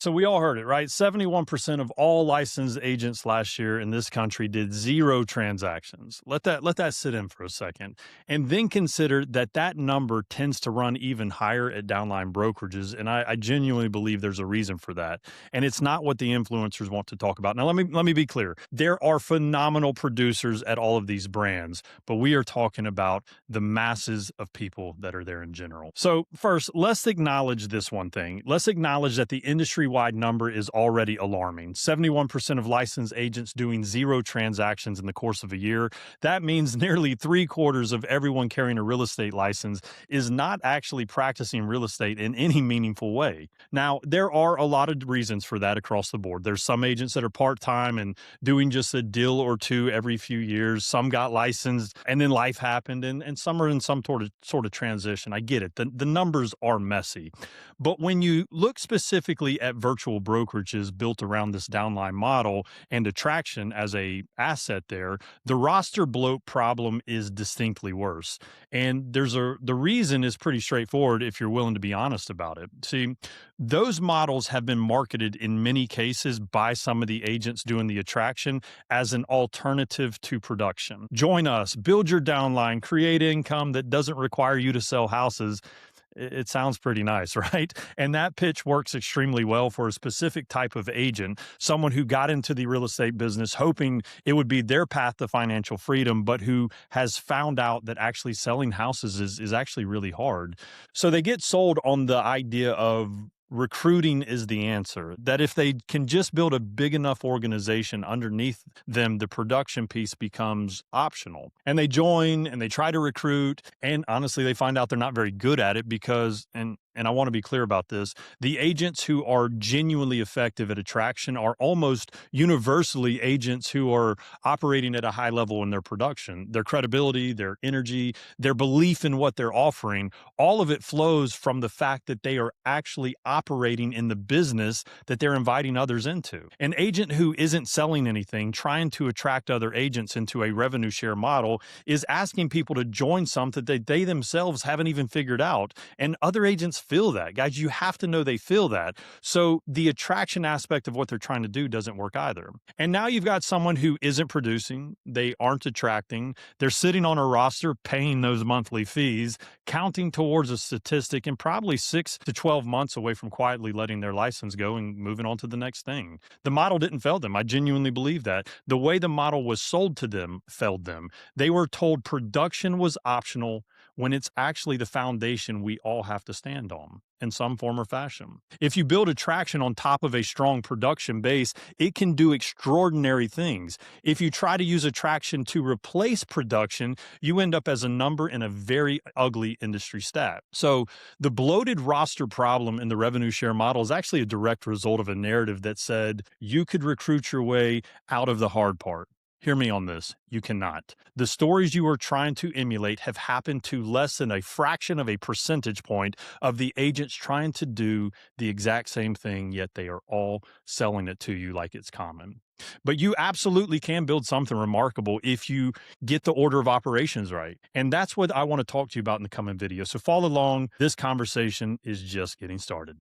So we all heard it, right? 71% of all licensed agents last year in this country did zero transactions. Let that sit in for a second. And then consider that that number tends to run even higher at downline brokerages. And I genuinely believe there's a reason for that. And it's not what the influencers want to talk about. Now let me be clear. There are phenomenal producers at all of these brands, but we are talking about the masses of people that are there in general. So first, let's acknowledge this one thing. Let's acknowledge that the industry-wide number is already alarming. 71% of licensed agents doing zero transactions in the course of a year. That means nearly 3/4 of everyone carrying a real estate license is not actually practicing real estate in any meaningful way. Now, there are a lot of reasons for that across the board. There's some agents that are part-time and doing just a deal or two every few years. Some got licensed and then life happened, and some are in some sort of transition. I get it. The numbers are messy. But when you look specifically at virtual brokerages built around this downline model and attraction as a asset there, the roster bloat problem is distinctly worse. And the reason is pretty straightforward if you're willing to be honest about it. See, those models have been marketed in many cases by some of the agents doing the attraction as an alternative to production. Join us, build your downline, create income that doesn't require you to sell houses. It sounds pretty nice, right? And that pitch works extremely well for a specific type of agent, someone who got into the real estate business hoping it would be their path to financial freedom, but who has found out that actually selling houses is actually really hard. So they get sold on the idea of recruiting is the answer, that if they can just build a big enough organization underneath them, the production piece becomes optional. And they join and they try to recruit. And honestly, they find out they're not very good at it because, and I want to be clear about this, the agents who are genuinely effective at attraction are almost universally agents who are operating at a high level in their production. Their credibility, their energy, their belief in what they're offering, all of it flows from the fact that they are actually operating in the business that they're inviting others into. An agent who isn't selling anything, trying to attract other agents into a revenue share model, is asking people to join something that they themselves haven't even figured out. And other agents feel that. Guys, you have to know they feel that. So the attraction aspect of what they're trying to do doesn't work either. And now you've got someone who isn't producing, they aren't attracting, they're sitting on a roster paying those monthly fees, counting towards a statistic, and probably 6 to 12 months away from quietly letting their license go and moving on to the next thing. The model didn't fail them. I genuinely believe that. The way the model was sold to them failed them. They were told production was optional when it's actually the foundation we all have to stand on in some form or fashion. If you build attraction on top of a strong production base, it can do extraordinary things. If you try to use attraction to replace production, you end up as a number in a very ugly industry stat. So the bloated roster problem in the revenue share model is actually a direct result of a narrative that said you could recruit your way out of the hard part. Hear me on this. You cannot. The stories you are trying to emulate have happened to less than a fraction of a percentage point of the agents trying to do the exact same thing, yet they are all selling it to you like it's common. But you absolutely can build something remarkable if you get the order of operations right. And that's what I want to talk to you about in the coming video. So follow along. This conversation is just getting started.